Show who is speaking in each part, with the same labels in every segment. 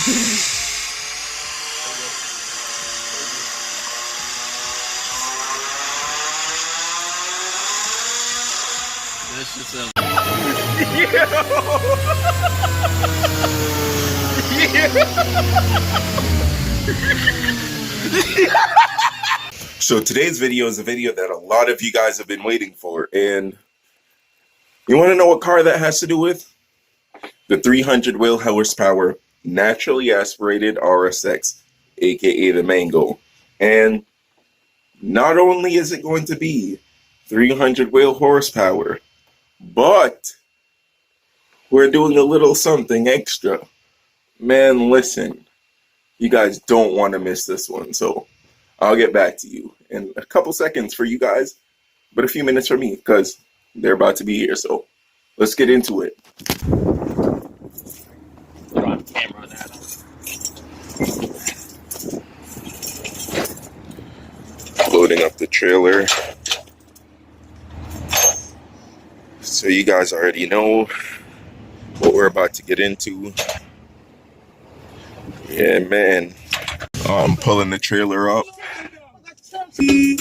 Speaker 1: That's just a...
Speaker 2: So today's video is a video that a lot of you guys have been waiting for, and you want to know what car that has to do with? The 300 wheel horsepower naturally aspirated RSX, aka the Mango. And not only is it going to be 300 wheel horsepower, but we're doing a little something extra. Man, listen, you guys don't want to miss this one, so I'll get back to you in a couple seconds for you guys, but a few minutes for me, because they're about to be here, so let's get into it.
Speaker 1: You're on camera on that.
Speaker 2: Loading up the trailer. So you guys already know what we're about to get into. Yeah, man. I'm pulling the trailer up. The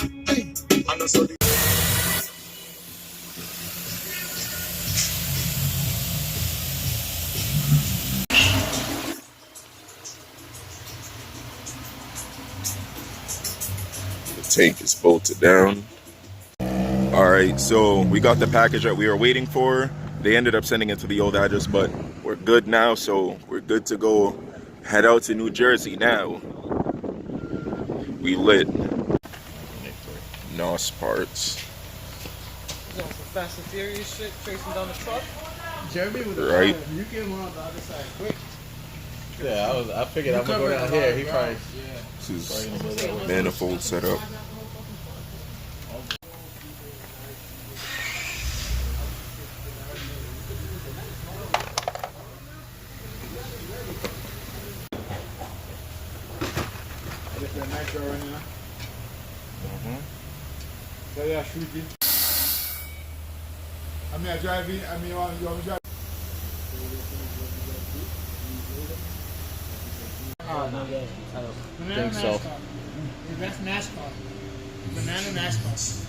Speaker 2: tank is bolted down. Alright, so we got the package that we were waiting for. They ended up sending it to the old address, but we're good now, so we're good to go. Head out to New Jersey now. We lit. NOS parts.
Speaker 3: Some Fast and Furious shit chasing down the truck. Jeremy with the
Speaker 2: right.
Speaker 3: You came around the other side quick.
Speaker 1: Yeah, I figured I'm gonna go down here. He probably.
Speaker 2: This is manifold setup.
Speaker 3: So yeah, shooting. I mean, I drive in. I mean, you want to drive. Oh no, I don't think so. That's NASCAR. Banana NASCAR.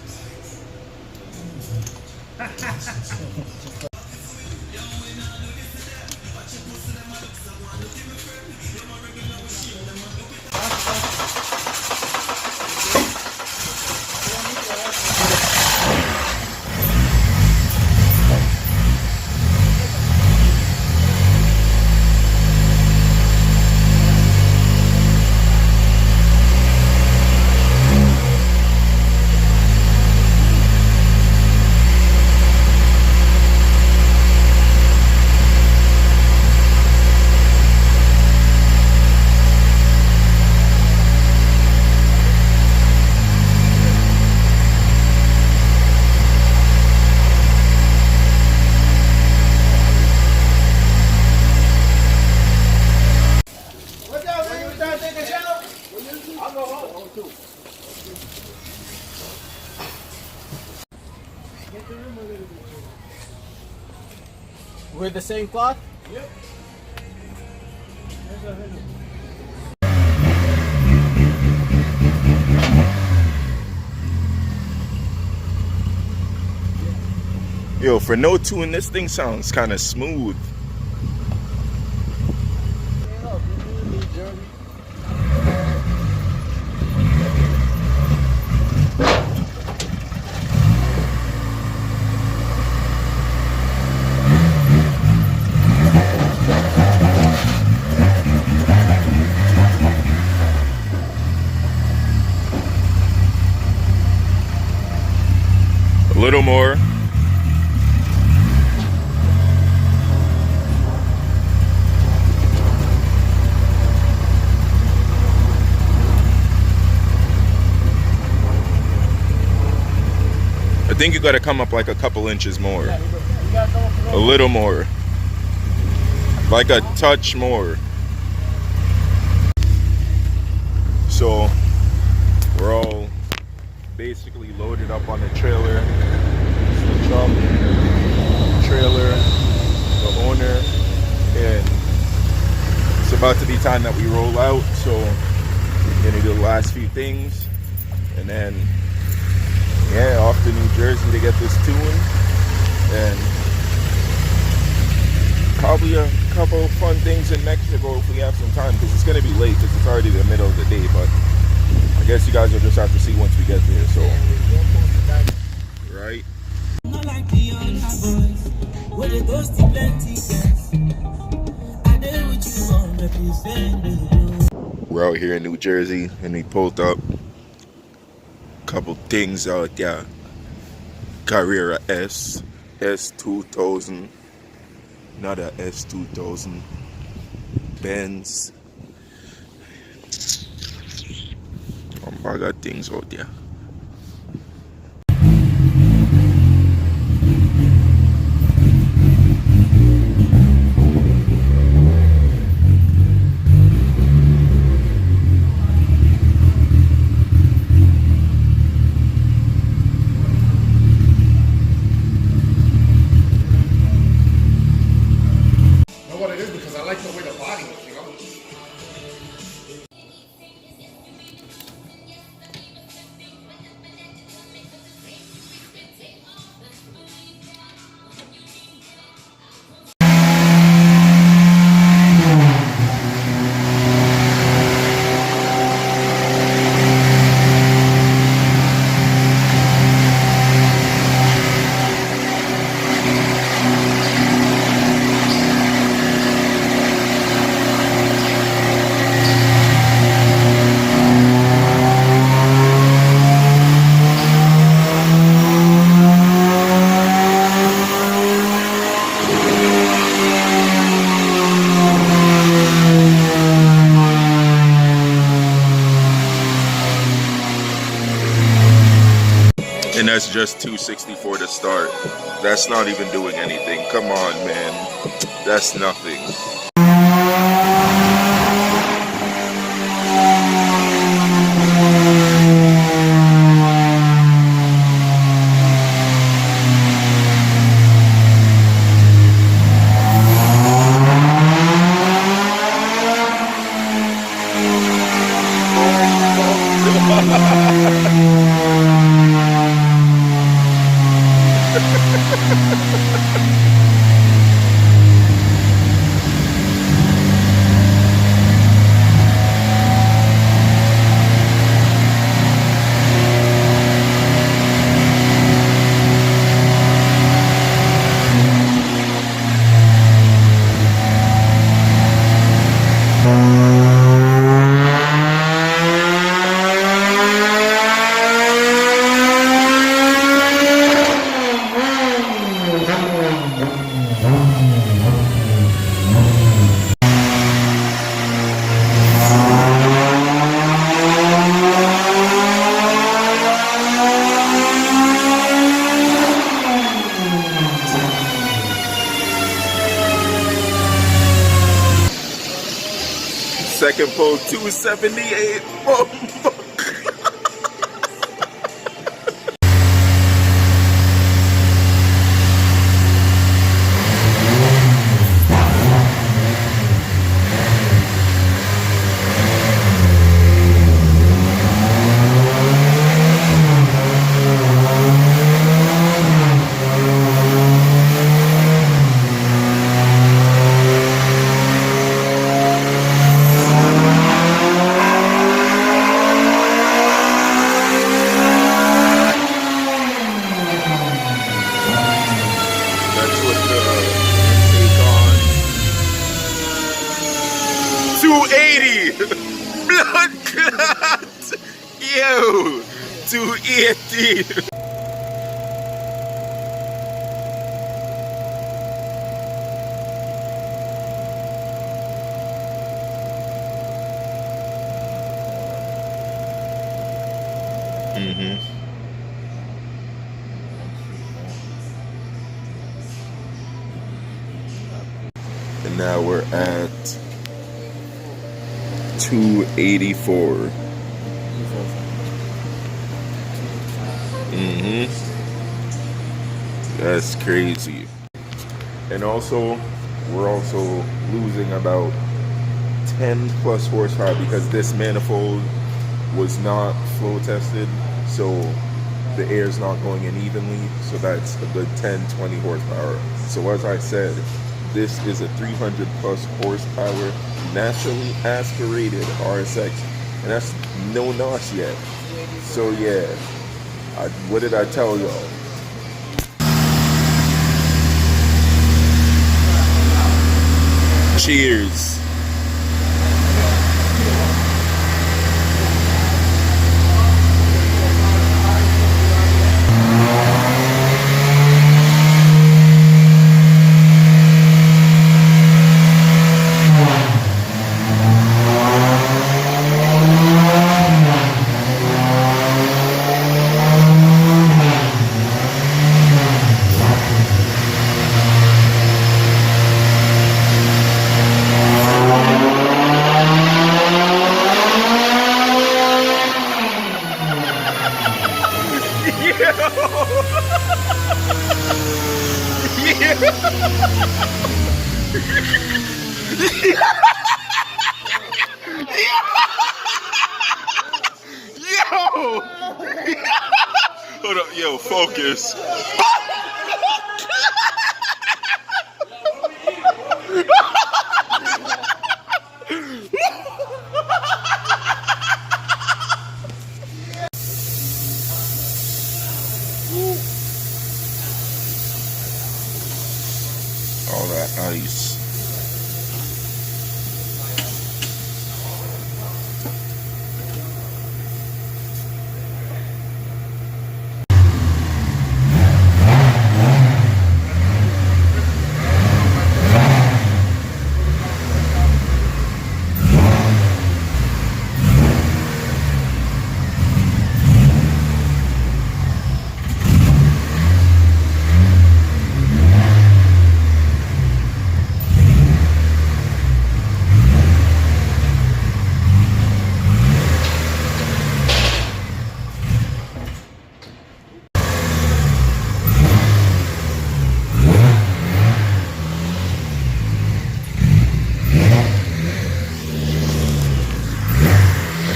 Speaker 1: We're the same cloth?
Speaker 3: Yep.
Speaker 2: Yo, for no tune, this thing sounds kind of smooth. A little more. I think you gotta come up like a couple inches more. A little more. Like a touch more. So we're all basically loaded up on the trailer. It's the truck, trailer, the owner, and It's about to be time that we roll out, so we're gonna do the last few things, and then yeah, off to New Jersey to get this tuned, and probably a couple of fun things in Mexico if we have some time, because it's gonna be late because it's already the middle of the day. But I guess you guys will just have to see once we get there. So right. We're out here in New Jersey, and we pulled up a couple things out there. Carrera S2000, not a S2000, Benz. I got things out there. And that's just 264 to start. That's not even doing anything. Come on, man. That's nothing. Second pull, 278. That's what the take on 280 blood clot. Yo, 280. And now we're at 284. That's crazy. And also, we're also losing about 10 plus horsepower because this manifold was not flow tested, so the air is not going in evenly, so that's a good 10-20 horsepower. So as I said, this is a 300 plus horsepower naturally aspirated RSX, and that's no NOS yet. So yeah, what did I tell y'all? Cheers. Hold up, yo, focus. All that ice.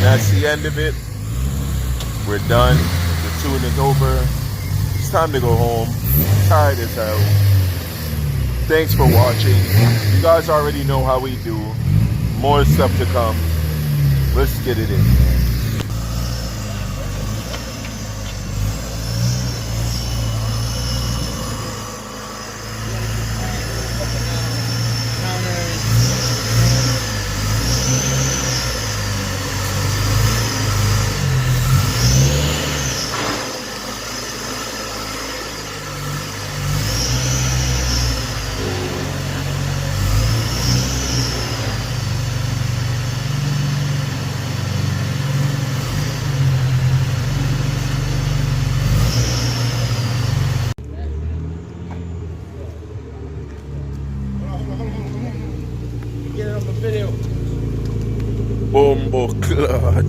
Speaker 2: That's the end of it. We're done. The tune is over. It's time to go home. I'm tired as hell. Thanks for watching. You guys already know how we do. More stuff to come. Let's get it in.
Speaker 3: Get it on the video.
Speaker 2: Bombo clot.